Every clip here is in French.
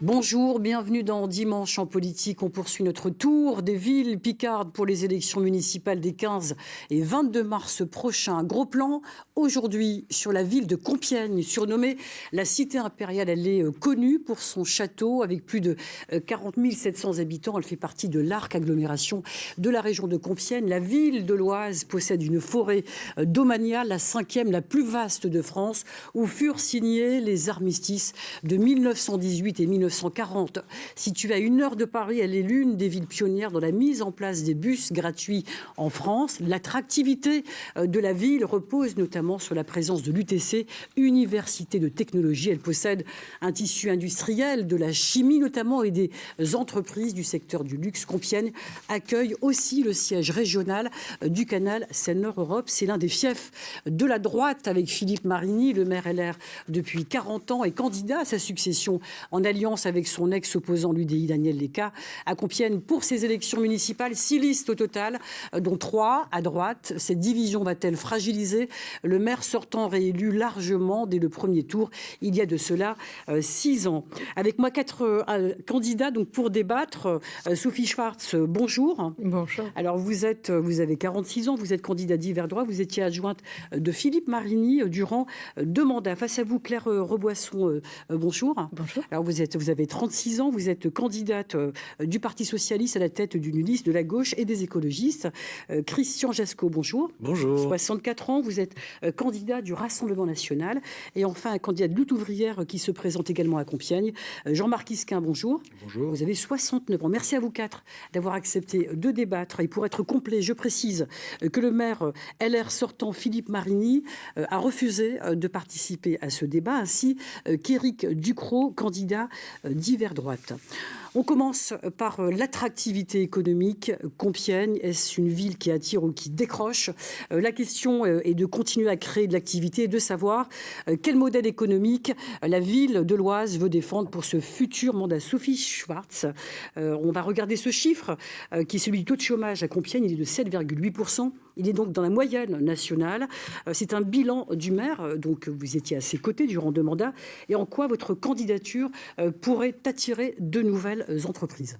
Bonjour, bienvenue dans Dimanche en politique. On poursuit notre tour des villes picardes pour les élections municipales des 15 et 22 mars prochains. Gros plan aujourd'hui sur la ville de Compiègne, surnommée la cité impériale. Elle est connue pour son château avec plus de 40 700 habitants. Elle fait partie de l'arc agglomération de la région de Compiègne. La ville de l'Oise possède une forêt domaniale, la 5e, la plus vaste de France, où furent signés les armistices de 1918 et 1940. Située à 1 heure de Paris, elle est l'une des villes pionnières dans la mise en place des bus gratuits en France. L'attractivité de la ville repose notamment sur la présence de l'UTC, Université de technologie. Elle possède un tissu industriel, de la chimie notamment, et des entreprises du secteur du luxe. Compiègne accueille aussi le siège régional du canal Seine-Nord-Europe. C'est l'un des fiefs de la droite avec Philippe Marigny, le maire LR depuis 40 ans et candidat à sa succession en alliance avec son ex-opposant l'UDI Daniel Léca à Compiègne pour ces élections municipales. 6 listes au total, dont 3 à droite. Cette division va-t-elle fragiliser le maire sortant réélu largement dès le premier tour, il y a de cela 6 ans? Avec moi 4 candidats donc, pour débattre. Sophie Schwartz, bonjour. Bonjour. Alors vous avez 46 ans, vous êtes candidat d'hiver droit, vous étiez adjointe de Philippe Marigny durant 2 mandats. Face à vous, Claire Reboisson, bonjour. Bonjour. Alors vous avez 36 ans, vous êtes candidate du Parti socialiste à la tête d'une liste de la gauche et des écologistes. Christian Jasco, bonjour. Bonjour. 64 ans, vous êtes candidat du Rassemblement national. Et enfin, un candidat de lutte ouvrière qui se présente également à Compiègne. Jean-Marc Isquin, bonjour. Bonjour. Vous avez 69 ans. Merci à vous 4 d'avoir accepté de débattre. Et pour être complet, je précise que le maire LR sortant, Philippe Marigny, a refusé de participer à ce débat, ainsi qu'Éric Ducrot, candidat d'hiver droite. On commence par l'attractivité économique. Compiègne, est-ce une ville qui attire ou qui décroche? La question est de continuer à créer de l'activité et de savoir quel modèle économique la ville de l'Oise veut défendre pour ce futur mandat. Sophie Schwartz, on va regarder ce chiffre qui est celui du taux de chômage à Compiègne. Il est de 7,8%. Il est donc dans la moyenne nationale. C'est un bilan du maire, donc vous étiez à ses côtés durant 2 mandats. Et en quoi votre candidature pourrait attirer de nouvelles entreprises?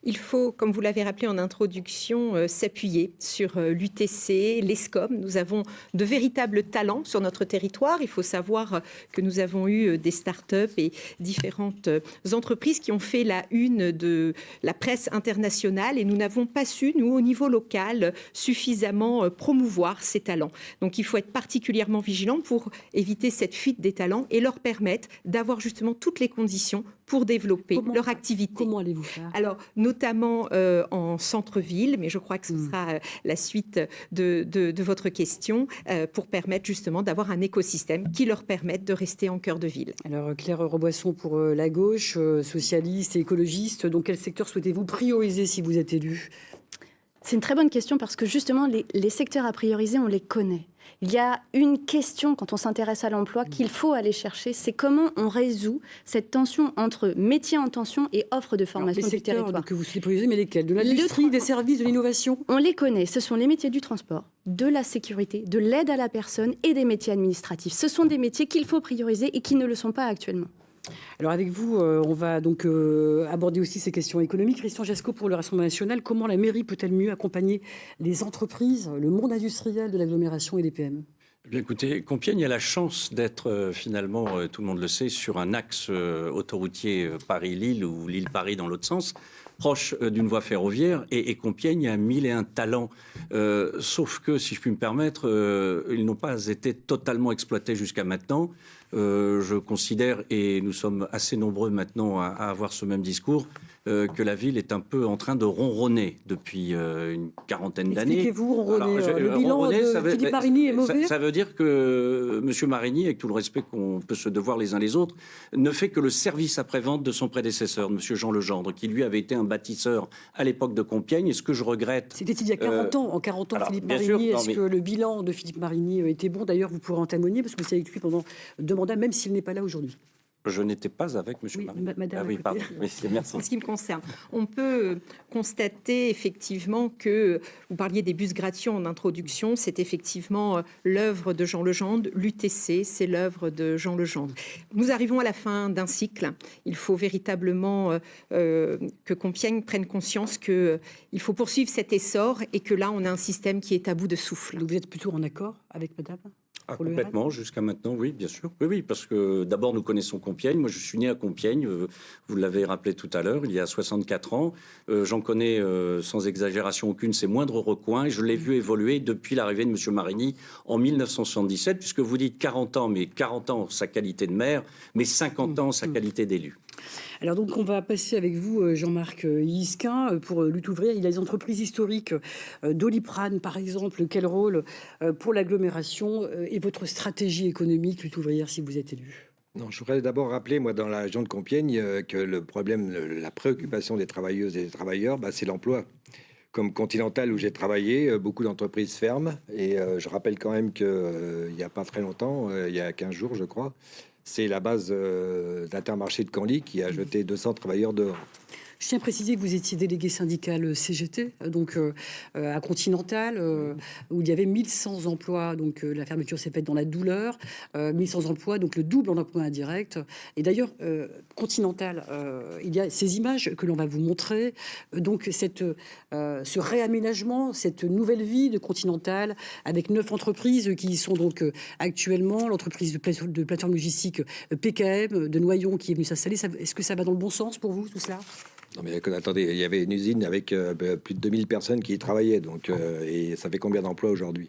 Il faut, comme vous l'avez rappelé en introduction, s'appuyer sur l'UTC, l'ESCOM. Nous avons de véritables talents sur notre territoire. Il faut savoir que nous avons eu des start-up et différentes entreprises qui ont fait la une de la presse internationale et nous n'avons pas su, nous, au niveau local, suffisamment promouvoir ces talents. Donc il faut être particulièrement vigilant pour éviter cette fuite des talents et leur permettre d'avoir justement toutes les conditions pour développer leur activité. Comment allez-vous faire? Alors, notamment en centre-ville, mais je crois que ce sera la suite de votre question, pour permettre justement d'avoir un écosystème qui leur permette de rester en cœur de ville. Alors, Claire Reboisson pour la gauche, socialiste et écologiste, donc quel secteur souhaitez-vous prioriser si vous êtes élu? C'est une très bonne question parce que justement, les secteurs à prioriser, on les connaît. Il y a une question, quand on s'intéresse à l'emploi, qu'il faut aller chercher, c'est comment on résout cette tension entre métiers en tension et offre de formation du territoire. Les secteurs que vous souhaitez prioriser, mais lesquels? De l'industrie, des services, de l'innovation? On les connaît, ce sont les métiers du transport, de la sécurité, de l'aide à la personne et des métiers administratifs. Ce sont des métiers qu'il faut prioriser et qui ne le sont pas actuellement. Alors avec vous, on va donc aborder aussi ces questions économiques. Christian Jasco pour le Rassemblement national, comment la mairie peut-elle mieux accompagner les entreprises, le monde industriel de l'agglomération et les PME? Eh bien, écoutez, Compiègne a la chance d'être finalement, tout le monde le sait, sur un axe autoroutier Paris-Lille ou Lille-Paris dans l'autre sens, proche d'une voie ferroviaire, et Compiègne a 1001 talents. Sauf que, si je puis me permettre, ils n'ont pas été totalement exploités jusqu'à maintenant. Je considère, et nous sommes assez nombreux maintenant à avoir ce même discours, que la ville est un peu en train de ronronner depuis une quarantaine d'années. Expliquez-vous, ronronner. Le bilan de Philippe Marigny est mauvais. Ça veut dire que M. Marigny, avec tout le respect qu'on peut se devoir les uns les autres, ne fait que le service après-vente de son prédécesseur, M. Jean Legendre, qui lui avait été un bâtisseur à l'époque de Compiègne. Et ce que je regrette... C'était il y a 40 ans. En 40 ans, alors, Philippe Marigny, est-ce que le bilan de Philippe Marigny était bon? D'ailleurs, vous pourrez en témoigner, parce que vous avez avec lui pendant 2 mandats, même s'il n'est pas là aujourd'hui. Je n'étais pas avec M. Oui, Marie. madame, Ah oui, à pardon. côté. Oui, merci. En ce qui me concerne, on peut constater effectivement que, vous parliez des bus Gration en introduction, c'est effectivement l'œuvre de Jean Legendre, l'UTC, c'est l'œuvre de Jean Legendre. Nous arrivons à la fin d'un cycle, il faut véritablement que Compiègne prenne conscience qu'il faut poursuivre cet essor et que là on a un système qui est à bout de souffle. Donc vous êtes plutôt en accord avec madame? Ah, Pour le complètement, jusqu'à maintenant, oui, bien sûr. Oui, oui, parce que d'abord, nous connaissons Compiègne. Moi, je suis né à Compiègne, vous l'avez rappelé tout à l'heure, il y a 64 ans. J'en connais, sans exagération aucune, ses moindres recoins. Et je l'ai vu évoluer depuis l'arrivée de M. Marigny en 1977, puisque vous dites 40 ans, mais 40 ans, sa qualité de maire, mais 50 ans, sa qualité d'élu. Alors donc on va passer avec vous, Jean-Marc Yisquin, pour Lutte ouvrière. Il y a les entreprises historiques, Doliprane par exemple. Quel rôle pour l'agglomération et votre stratégie économique Lutte ouvrière si vous êtes élu? Non, je voudrais d'abord rappeler, moi, dans la région de Compiègne, que le problème, la préoccupation des travailleuses et des travailleurs, c'est l'emploi. Comme Continental, où j'ai travaillé, beaucoup d'entreprises ferment. Et je rappelle quand même qu'il n'y a pas très longtemps, il y a 15 jours, je crois, c'est la base d'Intermarché de Canly qui a jeté 200 travailleurs dehors. Je tiens à préciser que vous étiez délégué syndical CGT, donc à Continental, où il y avait 1100 emplois. Donc la fermeture s'est faite dans la douleur. 1100 emplois, donc le double en emploi indirect. Et d'ailleurs, Continental, il y a ces images que l'on va vous montrer. Donc ce réaménagement, cette nouvelle vie de Continental, avec 9 entreprises qui sont donc actuellement, l'entreprise de plateforme logistique PKM, de Noyon qui est venue s'installer. Est-ce que ça va dans le bon sens pour vous, tout cela ? Non mais attendez, il y avait une usine avec plus de 2000 personnes qui y travaillaient, donc et ça fait combien d'emplois aujourd'hui?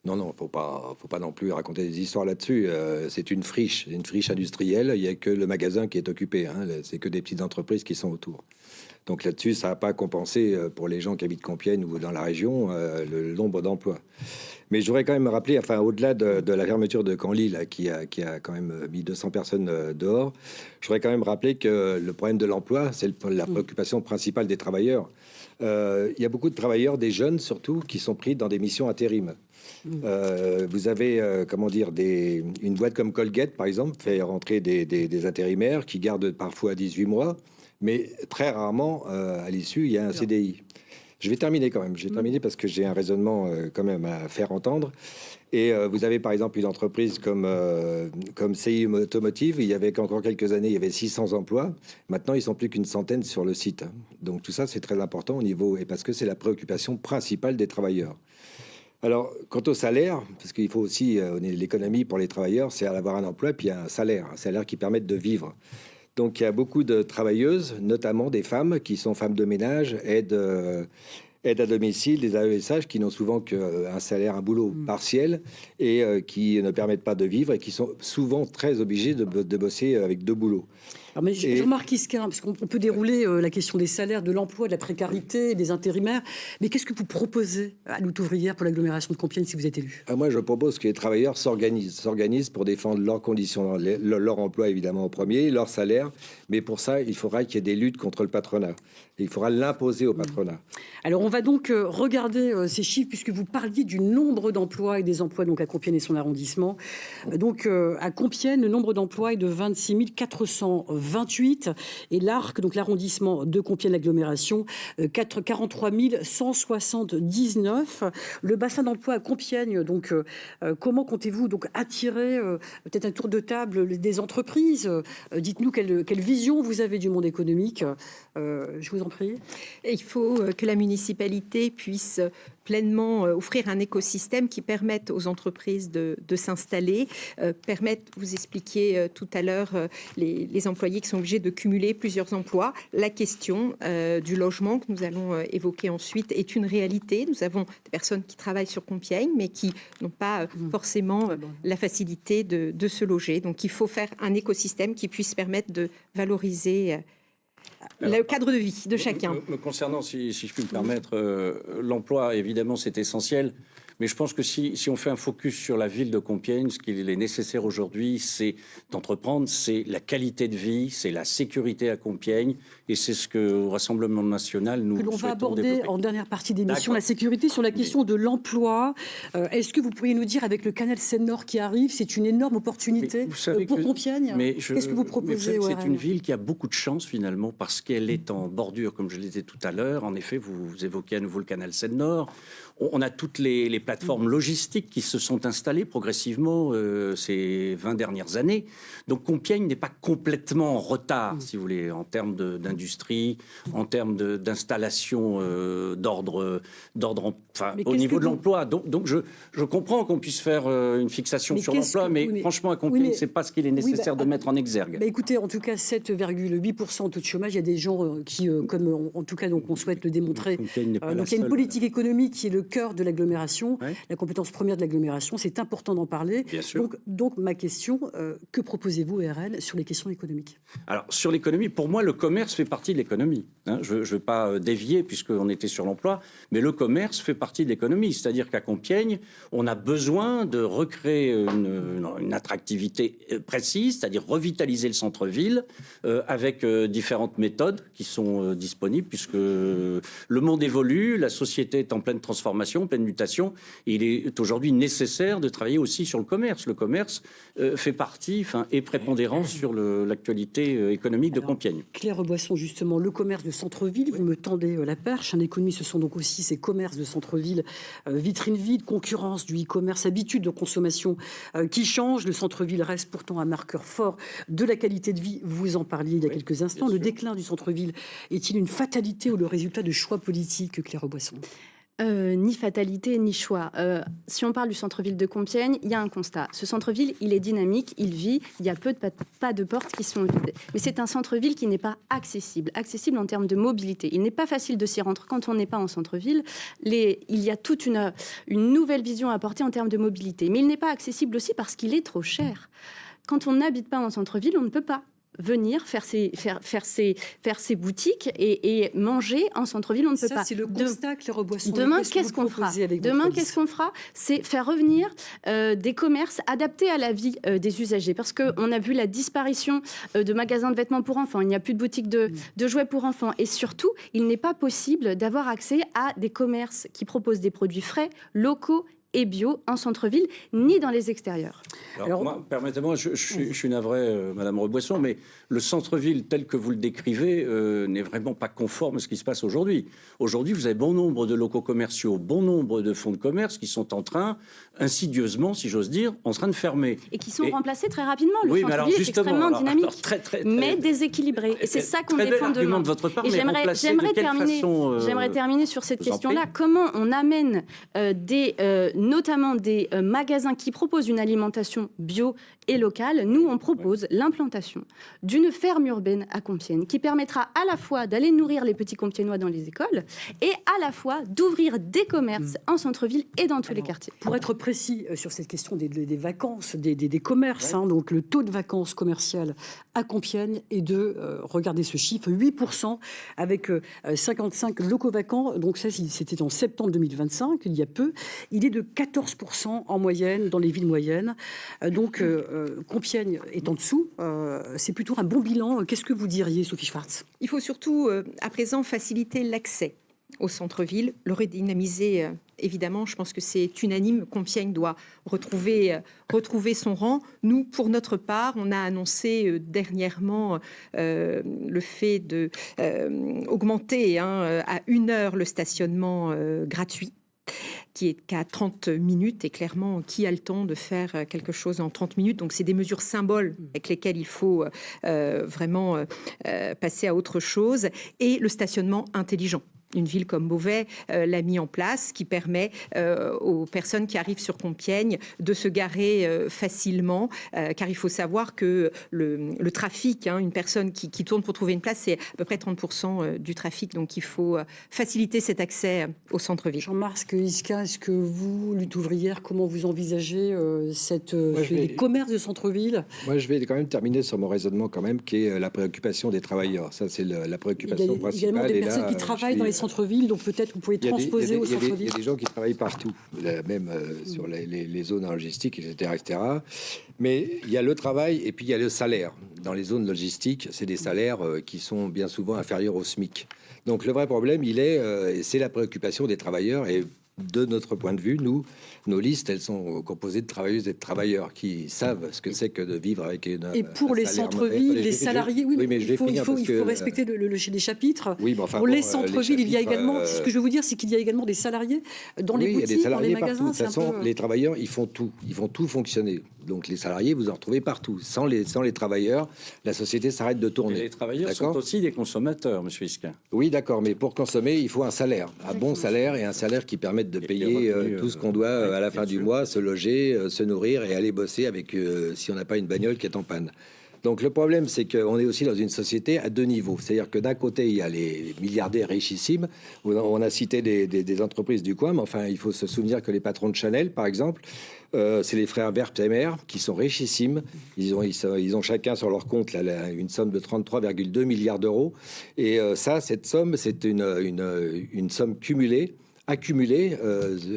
Non, faut pas non plus raconter des histoires là-dessus. C'est une friche industrielle. Il y a que le magasin qui est occupé. Hein, c'est que des petites entreprises qui sont autour. Donc là-dessus, ça n'a pas compensé pour les gens qui habitent Compiègne ou dans la région le nombre d'emplois. Mais je voudrais quand même me rappeler, enfin, au-delà de la fermeture de Canly, là, qui a quand même mis 200 personnes dehors, je voudrais quand même rappeler que le problème de l'emploi, c'est la préoccupation principale des travailleurs. Il y a beaucoup de travailleurs, des jeunes surtout, qui sont pris dans des missions intérim. Vous avez, une boîte comme Colgate, par exemple, fait rentrer des intérimaires qui gardent parfois 18 mois, mais très rarement, à l'issue, il y a un CDI. Je vais terminer quand même. Je vais terminer parce que j'ai un raisonnement quand même à faire entendre. Et vous avez par exemple une entreprise comme CI Automotive. Il y avait encore quelques années, il y avait 600 emplois. Maintenant, ils sont plus qu'une centaine sur le site. Donc tout ça, c'est très important au niveau, et parce que c'est la préoccupation principale des travailleurs. Alors, quant au salaire, parce qu'il faut aussi, l'économie pour les travailleurs, c'est avoir un emploi puis un salaire qui permette de vivre. Donc, il y a beaucoup de travailleuses, notamment des femmes qui sont femmes de ménage, aides à domicile, des AESH qui n'ont souvent qu'un salaire, un boulot partiel et qui ne permettent pas de vivre et qui sont souvent très obligés de bosser avec 2 boulots. Alors, mais Jean-Marc Yisquin, parce qu'on peut dérouler la question des salaires, de l'emploi, de la précarité, des intérimaires. Mais qu'est-ce que vous proposez à Lutte ouvrière pour l'agglomération de Compiègne si vous êtes élu? Moi, je propose que les travailleurs s'organisent pour défendre leurs conditions, leur emploi évidemment en premier, leur salaire. Mais pour ça, il faudra qu'il y ait des luttes contre le patronat. Et il faudra l'imposer au patronat. Alors, on va donc regarder ces chiffres, puisque vous parliez du nombre d'emplois et des emplois donc à Compiègne et son arrondissement. Donc, à Compiègne, le nombre d'emplois est de 26 428 et l'Arc, donc l'arrondissement de Compiègne, l'agglomération, 43 179. Le bassin d'emploi à Compiègne, donc, comment comptez-vous donc attirer, peut-être un tour de table, des entreprises? Dites-nous quelle vision vous avez du monde économique. Je vous en prie. Il faut que la municipalité puisse pleinement offrir un écosystème qui permette aux entreprises de s'installer, vous expliquiez tout à l'heure les employés qui sont obligés de cumuler plusieurs emplois. La question du logement que nous allons évoquer ensuite est une réalité. Nous avons des personnes qui travaillent sur Compiègne, mais qui n'ont pas forcément la facilité de se loger. Donc il faut faire un écosystème qui puisse permettre de valoriser le cadre de vie de chacun. Me concernant, si je puis me permettre, l'emploi, évidemment, c'est essentiel. Mais je pense que si on fait un focus sur la ville de Compiègne, ce qu'il est nécessaire aujourd'hui, c'est d'entreprendre, c'est la qualité de vie, c'est la sécurité à Compiègne, et c'est ce que au Rassemblement national nous que l'on va souhaitons aborder développer. en dernière partie d'émission, D'accord. la sécurité. Sur la question de l'emploi, est-ce que vous pourriez nous dire, avec le canal Seine-Nord qui arrive, c'est une énorme opportunité Mais vous savez pour que- Compiègne? Qu'est-ce que vous proposez C'est ORL? une ville qui a beaucoup de chance finalement parce qu'elle est en bordure, comme je le disais tout à l'heure. En effet, vous évoquez à nouveau le canal Seine-Nord. On a toutes les plateformes logistiques qui se sont installées progressivement ces 20 dernières années. Donc Compiègne n'est pas complètement en retard, si vous voulez, en termes d'industrie, en termes d'installation d'ordre, enfin, Mais au qu'est-ce niveau que de vous- l'emploi. Donc je comprends qu'on puisse faire une fixation Mais sur qu'est-ce l'emploi, que- mais oui, mais- franchement, à oui, Compiègne, mais- c'est pas ce qu'il est oui, nécessaire de mettre en exergue. Bah écoutez, en tout cas, 7,8% de taux de chômage. Il y a des gens qui, comme en tout cas, donc, on souhaite le démontrer. Compiègne n'est pas la Donc il y a une seule. politique économique qui est le cœur de l'agglomération, Ouais. la compétence première de l'agglomération. C'est important d'en parler. Bien sûr. Donc ma question, que proposez-vous, RN, sur les questions économiques? Alors, sur l'économie, pour moi, le commerce fait partie de l'économie. Hein. Je ne vais pas dévier, puisqu'on était sur l'emploi, mais le commerce fait partie de l'économie. C'est-à-dire qu'à Compiègne, on a besoin de recréer une attractivité précise, c'est-à-dire revitaliser le centre-ville avec différentes méthodes qui sont disponibles, puisque le monde évolue, la société est en pleine transformation, pleine mutation, et il est aujourd'hui nécessaire de travailler aussi sur le commerce. Le commerce fait partie, est prépondérant sur l'actualité économique de Compiègne. Claire Reboisson, justement, le commerce de centre-ville, vous me tendez la perche. En économie, ce sont donc aussi ces commerces de centre-ville, vitrine vide, concurrence du e-commerce, habitudes de consommation qui changent. Le centre-ville reste pourtant un marqueur fort de la qualité de vie. Vous en parliez il y a quelques instants. Le déclin du centre-ville est-il une fatalité ou le résultat de choix politiques, Claire Reboisson? Ni fatalité, ni choix. Si on parle du centre-ville de Compiègne, il y a un constat. Ce centre-ville, il est dynamique, il vit, il y a peu de pas de portes qui sont vides. Mais c'est un centre-ville qui n'est pas accessible en termes de mobilité. Il n'est pas facile de s'y rendre quand on n'est pas en centre-ville. Il y a toute une nouvelle vision à apporter en termes de mobilité. Mais il n'est pas accessible aussi parce qu'il est trop cher. Quand on n'habite pas en centre-ville, on ne peut pas venir faire ses boutiques et manger en centre-ville, on ne peut pas. C'est le constat, Claire Reboisson. Demain, qu'est-ce qu'on fera? Demain, qu'est-ce qu'on fera? C'est faire revenir des commerces adaptés à la vie des usagers. Parce qu'on a vu la disparition de magasins de vêtements pour enfants. Il n'y a plus de boutiques de jouets pour enfants. Et surtout, il n'est pas possible d'avoir accès à des commerces qui proposent des produits frais, locaux et bio en centre-ville, ni dans les extérieurs. Alors moi, permettez-moi, je suis navré, Madame Reboisson, mais le centre-ville tel que vous le décrivez n'est vraiment pas conforme à ce qui se passe aujourd'hui. Aujourd'hui, vous avez bon nombre de locaux commerciaux, bon nombre de fonds de commerce qui sont en train, insidieusement, si j'ose dire, en train de fermer. Et qui sont remplacés très rapidement. Le oui, mais alors centre-ville est justement, extrêmement dynamique, très, mais déséquilibré. Et c'est ça qu'on défend demain. De votre part, et mais j'aimerais terminer sur cette question-là. Comment on amène notamment des magasins qui proposent une alimentation bio et locale? Nous, on propose l'implantation d'une ferme urbaine à Compiègne qui permettra à la fois d'aller nourrir les petits Compiègnois dans les écoles et à la fois d'ouvrir des commerces en centre-ville et dans tous les quartiers. Pour être précis sur cette question des vacances, des commerces, donc le taux de vacances commerciales à Compiègne est de, regardez ce chiffre, 8%, avec 55 locaux vacants. Donc ça, c'était en septembre 2025, il y a peu. Il est de 14% en moyenne dans les villes moyennes. Donc Compiègne est en dessous. C'est plutôt un bon bilan. Qu'est-ce que vous diriez, Sophie Schwartz? Il faut surtout, à présent, faciliter l'accès au centre-ville, le redynamiser. Évidemment, je pense que c'est unanime. Compiègne doit retrouver son rang. Nous, pour notre part, on a annoncé dernièrement le fait d'augmenter à 1 heure le stationnement gratuit, qui est qu'à 30 minutes, et clairement, qui a le temps de faire quelque chose en 30 minutes? Donc, c'est des mesures symboles avec lesquelles il faut vraiment passer à autre chose. Et le stationnement intelligent. Une ville comme Beauvais l'a mis en place, qui permet aux personnes qui arrivent sur Compiègne de se garer facilement, car il faut savoir que le trafic, une personne qui tourne pour trouver une place, c'est à peu près 30% du trafic, donc il faut faciliter cet accès au centre-ville. Jean-Marc Isca, est-ce que vous, lutte ouvrière, comment vous envisagez les commerces de centre-ville? Moi, je vais quand même terminer sur mon raisonnement quand même, qui est la préoccupation des travailleurs. Ça, c'est la préoccupation principale. Il y a également des personnes qui travaillent dans les centres-villes. centre-ville, donc peut-être vous pouvez transposer au centre-ville. Il y a des gens qui travaillent partout, même sur les zones logistiques, etc. Mais il y a le travail et puis il y a le salaire. Dans les zones logistiques, c'est des salaires qui sont bien souvent inférieurs au SMIC. Donc le vrai problème, c'est la préoccupation des travailleurs. Et de notre point de vue, nos listes, elles sont composées de travailleuses et de travailleurs qui savent ce que c'est que de vivre avec une. Et pour les centres-villes, les salariés, oui, mais il faut respecter les chapitres. Oui, mais enfin, pour les centres-villes, il y a également. Ce que je veux vous dire, c'est qu'il y a également des salariés dans les boutiques, dans les magasins. De toute façon, les travailleurs, ils font tout fonctionner. Donc les salariés, vous en retrouvez partout. Sans les travailleurs, la société s'arrête de tourner. Et les travailleurs sont aussi des consommateurs, Monsieur Isquin. Oui, d'accord, mais pour consommer, il faut un salaire, un bon salaire et un salaire qui permette de payer tout ce qu'on doit à la fin du mois, se loger, se nourrir et aller bosser avec si on n'a pas une bagnole qui est en panne. Donc le problème, c'est qu'on est aussi dans une société à deux niveaux. C'est-à-dire que d'un côté, il y a les milliardaires richissimes. On a cité des entreprises du coin, mais enfin, il faut se souvenir que les patrons de Chanel, par exemple, c'est les frères Wertheimer qui sont richissimes. Ils ont chacun sur leur compte une somme de 33,2 milliards d'euros. Et cette somme, c'est une somme accumulée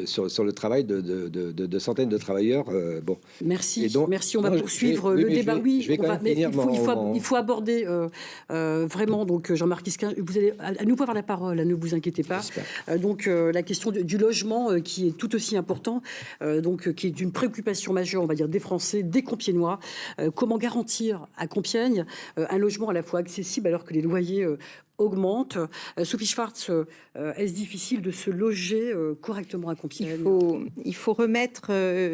sur le travail de centaines de travailleurs. Bon. Merci. Donc, merci. On va poursuivre le débat. Il faut aborder vraiment. Donc, Jean-Marc Isquin, vous allez à nouveau avoir la parole. Ne vous inquiétez pas. Donc, la question du logement qui est tout aussi important, qui est une préoccupation majeure, on va dire, des Français, des Compiègnois. Comment garantir à Compiègne un logement à la fois accessible alors que les loyers augmente. Sophie Schwartz, est-ce difficile de se loger correctement à Compiègne ? Il faut remettre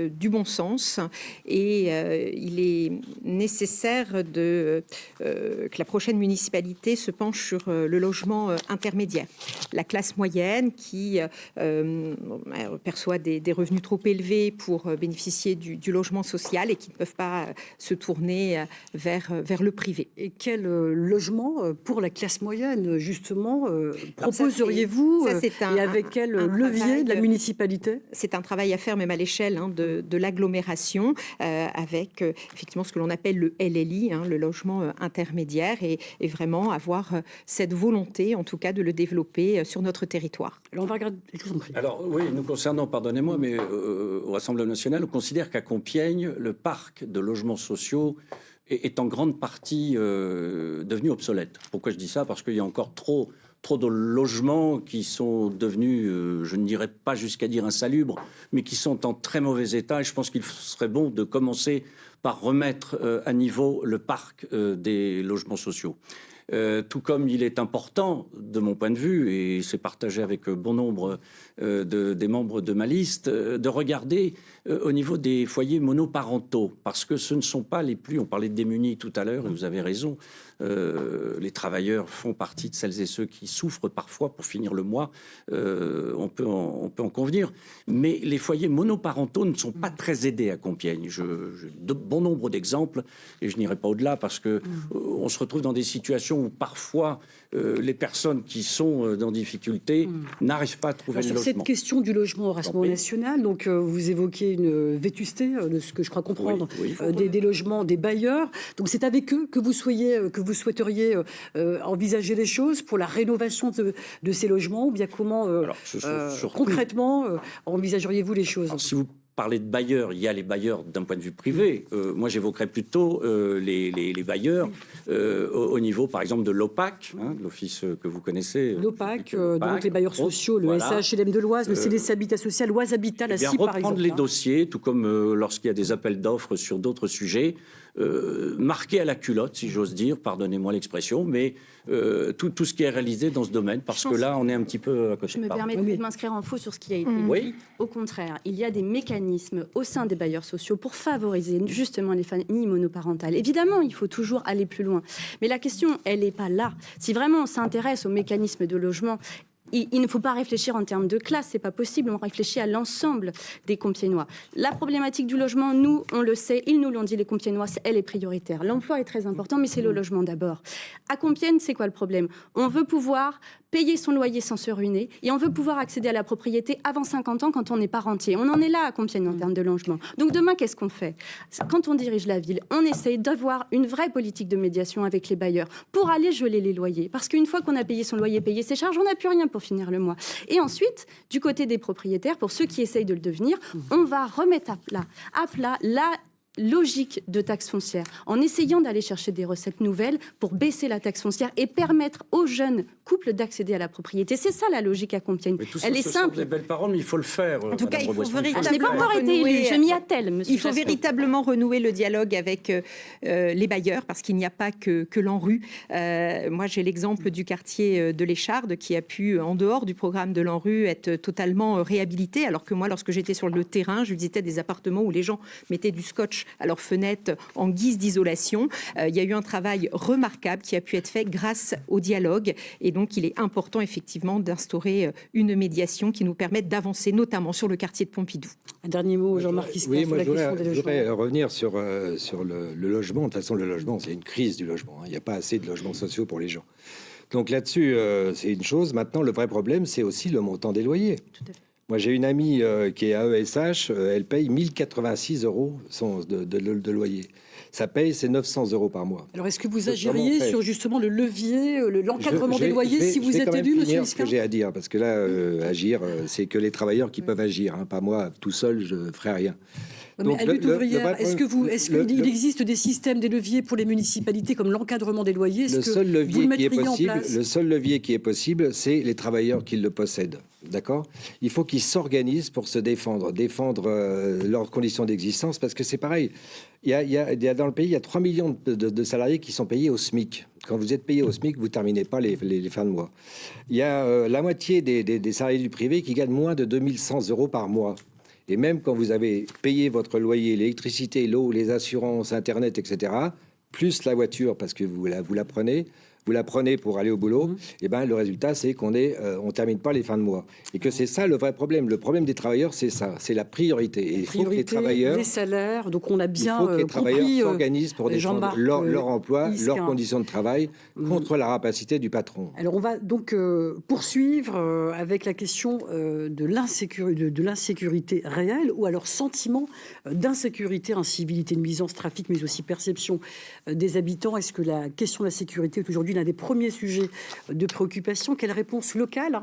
du bon sens et il est nécessaire que la prochaine municipalité se penche sur le logement intermédiaire. La classe moyenne qui perçoit des revenus trop élevés pour bénéficier du logement social et qui ne peuvent pas se tourner vers le privé. Et quel logement pour la classe moyenne justement, proposeriez-vous et avec quel levier de la municipalité ? C'est un travail à faire même à l'échelle de l'agglomération avec effectivement ce que l'on appelle le LLI, le logement intermédiaire et vraiment avoir cette volonté en tout cas de le développer sur notre territoire. Alors on va regarder, je vous en prie. Alors oui, nous concernant, pardonnez-moi, mais au Rassemblement national, on considère qu'à Compiègne, le parc de logements sociaux est en grande partie devenu obsolète. Pourquoi je dis ça ? Parce qu'il y a encore trop de logements qui sont devenus, je ne dirais pas jusqu'à dire insalubres, mais qui sont en très mauvais état. Et je pense qu'il serait bon de commencer par remettre à niveau le parc des logements sociaux. Tout comme il est important, de mon point de vue, et c'est partagé avec bon nombre des membres de ma liste, de regarder au niveau des foyers monoparentaux, parce que ce ne sont pas les plus, on parlait de démunis tout à l'heure, et vous avez raison, les travailleurs font partie de celles et ceux qui souffrent parfois pour finir le mois, on peut en convenir, mais les foyers monoparentaux ne sont pas très aidés à Compiègne. J'ai de bon nombre d'exemples, et je n'irai pas au-delà, parce que on se retrouve dans des situations où parfois les personnes qui sont dans difficulté n'arrivent pas à trouver le logement. Cette question du logement au Rassemblement national, donc vous évoquez une vétusté de ce que je crois comprendre, des logements, des bailleurs. Donc c'est avec eux que vous souhaiteriez envisager les choses pour la rénovation de ces logements, ou bien comment concrètement envisageriez-vous les choses ? Alors, si vous parlez de bailleurs, il y a les bailleurs d'un point de vue privé. Moi, j'évoquerais plutôt les bailleurs au niveau, par exemple, de l'OPAC, l'office que vous connaissez. L'OPAC, donc les bailleurs sociaux, le SHLM de l'Oise, le CDC Habitat Social, l'Oise Habitat, la CIP, par exemple. Reprendre les dossiers, tout comme lorsqu'il y a des appels d'offres sur d'autres sujets, marqué à la culotte, si j'ose dire, pardonnez-moi l'expression, mais tout ce qui est réalisé dans ce domaine, parce que là, on est un petit peu à côté. Je me permets de m'inscrire en faux sur ce qui a été dit. Au contraire, il y a des mécanismes au sein des bailleurs sociaux pour favoriser justement les familles monoparentales. Évidemment, il faut toujours aller plus loin. Mais la question, elle n'est pas là. Si vraiment on s'intéresse aux mécanismes de logement, il ne faut pas réfléchir en termes de classe, c'est pas possible, on réfléchit à l'ensemble des Compiègnois. La problématique du logement, nous, on le sait, ils nous l'ont dit, les Compiègnois, elle est prioritaire. L'emploi est très important, mais c'est le logement d'abord. À Compiègne, c'est quoi le problème ? On veut pouvoir payer son loyer sans se ruiner, et on veut pouvoir accéder à la propriété avant 50 ans quand on n'est pas rentier. On en est là à Compiègne en termes de logement. Donc demain, qu'est-ce qu'on fait? Quand on dirige la ville, on essaye d'avoir une vraie politique de médiation avec les bailleurs pour aller geler les loyers. Parce qu'une fois qu'on a payé son loyer, payé ses charges, on n'a plus rien pour finir le mois. Et ensuite, du côté des propriétaires, pour ceux qui essayent de le devenir, on va remettre à plat la logique de taxe foncière, en essayant d'aller chercher des recettes nouvelles pour baisser la taxe foncière et permettre aux jeunes couples d'accéder à la propriété. C'est ça la logique à Compiègne. Elle est simple. Ce sont des belles paroles, mais il faut le faire. En tout cas, il faut véritablement... Je n'ai pas encore été élue, je m'y attelle, monsieur. Il faut véritablement renouer le dialogue avec les bailleurs, parce qu'il n'y a pas que l'ANRU. Moi, j'ai l'exemple du quartier de l'Écharde, qui a pu, en dehors du programme de l'ANRU, être totalement réhabilité, alors que moi, lorsque j'étais sur le terrain, je visitais des appartements où les gens mettaient du scotch à leurs fenêtres en guise d'isolation. Il y a eu un travail remarquable qui a pu être fait grâce au dialogue, et donc il est important effectivement d'instaurer une médiation qui nous permette d'avancer, notamment sur le quartier de Pompidou. Un dernier mot, Jean-Marc Isca, Oui, sur la question des je logements. voudrais revenir sur le logement. De toute façon, le logement, c'est une crise du logement. Il n'y a pas assez de logements sociaux pour les gens. Donc là-dessus, c'est une chose. Maintenant, le vrai problème, c'est aussi le montant des loyers. Tout à fait. Moi, j'ai une amie qui est à ESH, elle paye 1086 € de loyer. Ça paye, c'est 900 € par mois. Alors, est-ce que vous Donc, agiriez vraiment, sur justement le levier, l'encadrement des loyers, si vous je vais êtes quand même élu, monsieur finir ce Isca? que j'ai à dire, parce que là, agir, c'est que les travailleurs qui peuvent agir. Hein, pas moi, tout seul, je ne ferai rien. Mais Donc, à lutte ouvrière, est-ce qu'il existe des systèmes, des leviers pour les municipalités comme l'encadrement des loyers? Le seul levier qui est possible, place c'est les travailleurs qui le possèdent. D'accord? Il faut qu'ils s'organisent pour se défendre leurs conditions d'existence, parce que c'est pareil. Dans le pays, il y a 3 millions de salariés qui sont payés au SMIC. Quand vous êtes payé au SMIC, vous ne terminez pas les fins de mois. Il y a la moitié des salariés du privé qui gagnent moins de 2100 € par mois. Et même quand vous avez payé votre loyer, l'électricité, l'eau, les assurances, Internet, etc., plus la voiture, parce que vous la prenez pour aller au boulot, et ben le résultat, c'est qu'on on termine pas les fins de mois. Et que c'est ça le vrai problème. Le problème des travailleurs, c'est ça, c'est la priorité. Et il faut que les travailleurs... Les salaires, donc on a bien il faut que les travailleurs compris, s'organisent pour défendre leur emploi, Isca, leurs conditions de travail, contre la rapacité du patron. Alors on va donc poursuivre avec la question de l'insécurité réelle, ou alors sentiment d'insécurité, incivilité, nuisance, trafic, mais aussi perception des habitants. Est-ce que la question de la sécurité est aujourd'hui l'un des premiers sujets de préoccupation? Quelle réponse locale,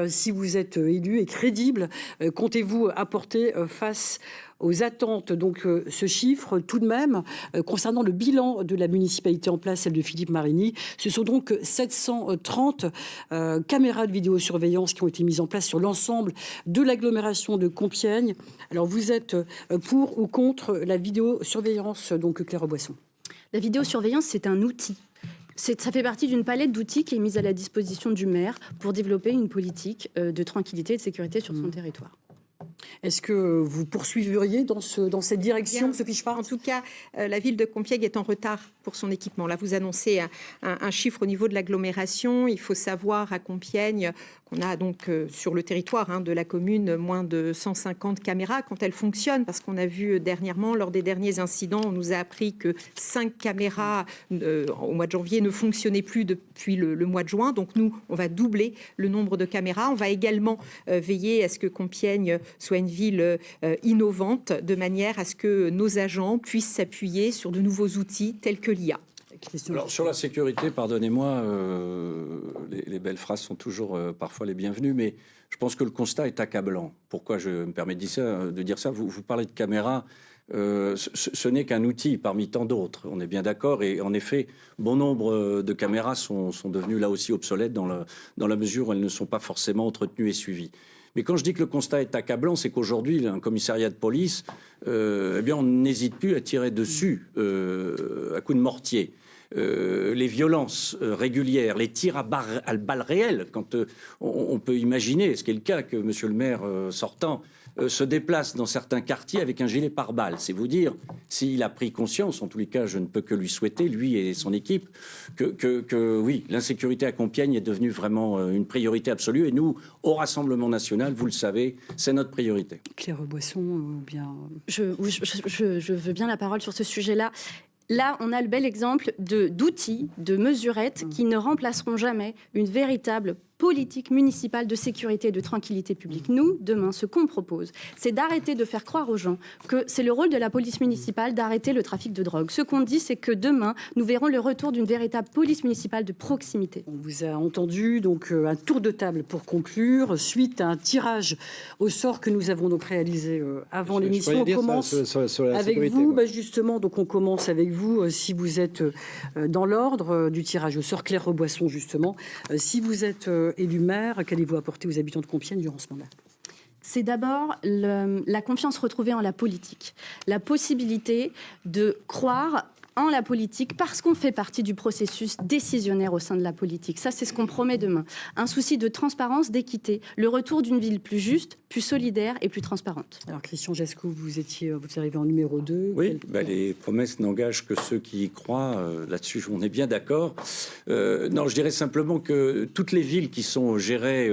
si vous êtes élu et crédible, comptez-vous apporter face aux attentes? Donc ce chiffre, tout de même, concernant le bilan de la municipalité en place, celle de Philippe Marigny, ce sont donc 730 caméras de vidéosurveillance qui ont été mises en place sur l'ensemble de l'agglomération de Compiègne. Alors vous êtes pour ou contre la vidéosurveillance, donc Claire Boisson? La vidéosurveillance, c'est un outil. Ça fait partie d'une palette d'outils qui est mise à la disposition du maire pour développer une politique de tranquillité et de sécurité sur son territoire. Est-ce que vous poursuivriez dans cette direction, Sophie Schwartz? En tout cas, la ville de Compiègne est en retard pour son équipement. Là, vous annoncez un chiffre au niveau de l'agglomération. Il faut savoir à Compiègne qu'on a donc sur le territoire de la commune moins de 150 caméras quand elles fonctionnent, parce qu'on a vu dernièrement, lors des derniers incidents, on nous a appris que 5 caméras au mois de janvier ne fonctionnaient plus depuis le mois de juin. Donc nous, on va doubler le nombre de caméras. On va également veiller à ce que Compiègne soit une ville innovante, de manière à ce que nos agents puissent s'appuyer sur de nouveaux outils tels que l'IA. Alors, sur la sécurité, pardonnez-moi, les belles phrases sont toujours parfois les bienvenues, mais je pense que le constat est accablant. Pourquoi je me permets de dire ça? Vous parlez de caméras, ce n'est qu'un outil parmi tant d'autres, on est bien d'accord, et en effet, bon nombre de caméras sont devenues là aussi obsolètes dans la mesure où elles ne sont pas forcément entretenues et suivies. Mais quand je dis que le constat est accablant, c'est qu'aujourd'hui, un commissariat de police, on n'hésite plus à tirer dessus à coups de mortier. Les violences régulières, les tirs à balles réelles, quand on peut imaginer, ce qui est le cas, que monsieur le maire sortant se déplace dans certains quartiers avec un gilet pare-balles. C'est vous dire s'il a pris conscience, en tous les cas je ne peux que lui souhaiter, lui et son équipe, que oui, l'insécurité à Compiègne est devenue vraiment une priorité absolue, et nous, au Rassemblement National, vous le savez, c'est notre priorité. Claire Boisson, ou bien... Je veux bien la parole sur ce sujet-là. Là, on a le bel exemple d'outils, de mesurettes qui ne remplaceront jamais une véritable politique municipale de sécurité et de tranquillité publique. Nous, demain, ce qu'on propose, c'est d'arrêter de faire croire aux gens que c'est le rôle de la police municipale d'arrêter le trafic de drogue. Ce qu'on dit, c'est que demain, nous verrons le retour d'une véritable police municipale de proximité. On vous a entendu, donc un tour de table pour conclure, suite à un tirage au sort que nous avons donc réalisé avant l'émission. On commence avec vous, justement, donc on commence avec vous, si vous êtes dans l'ordre du tirage au sort, Claire Reboisson, justement. Si vous êtes élu maire, qu'allez-vous apporter aux habitants de Compiègne durant ce mandat ? C'est d'abord la confiance retrouvée en la politique, la possibilité de croire en la politique parce qu'on fait partie du processus décisionnaire au sein de la politique. Ça, c'est ce qu'on promet demain. Un souci de transparence, d'équité, le retour d'une ville plus juste, plus solidaire et plus transparente. Alors, Christian Gescou, vous arrivez en numéro 2. Oui, les promesses n'engagent que ceux qui y croient. Là-dessus, on est bien d'accord. Non, je dirais simplement que toutes les villes qui sont gérées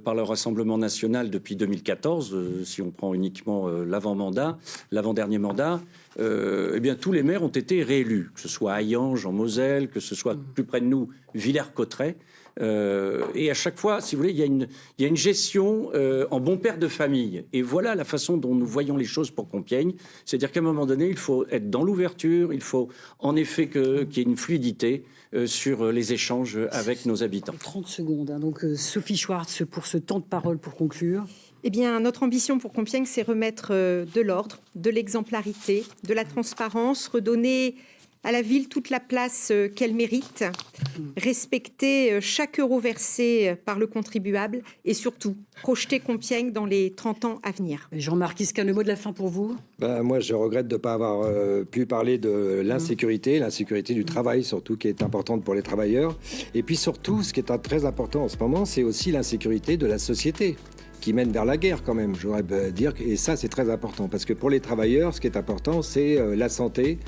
par le Rassemblement national depuis 2014, si on prend uniquement l'avant-dernier mandat, eh bien, tous les maires ont été réélus, que ce soit à Hayange, en Moselle, que ce soit plus près de nous, Villers-Cotterêts. Et à chaque fois, si vous voulez, il y a une gestion en bon père de famille. Et voilà la façon dont nous voyons les choses pour Compiègne. C'est-à-dire qu'à un moment donné, il faut être dans l'ouverture, il faut en effet qu'il y ait une fluidité sur les échanges avec nos habitants. 30 secondes. Donc Sophie Schwartz, pour ce temps de parole pour conclure. Eh bien, notre ambition pour Compiègne, c'est remettre de l'ordre, de l'exemplarité, de la transparence, redonner à la ville toute la place qu'elle mérite, respecter chaque euro versé par le contribuable et surtout projeter Compiègne dans les 30 ans à venir. Jean-Marc Isquin, le mot de la fin pour vous ? Moi, je regrette de ne pas avoir pu parler de l'insécurité du travail surtout, qui est importante pour les travailleurs. Et puis surtout, ce qui est très important en ce moment, c'est aussi l'insécurité de la société, qui mène vers la guerre quand même, je voudrais dire. Et ça, c'est très important, parce que pour les travailleurs, ce qui est important, c'est la santé,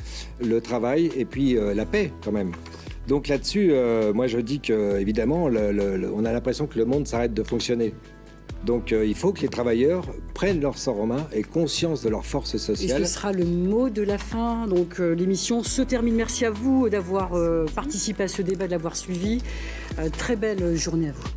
le travail et puis la paix quand même. Donc là-dessus, moi je dis qu'évidemment, on a l'impression que le monde s'arrête de fonctionner. Donc il faut que les travailleurs prennent leur sort en main et conscience de leur force sociale. Et ce sera le mot de la fin. Donc l'émission se termine. Merci à vous d'avoir participé à ce débat, de l'avoir suivi. Très belle journée à vous.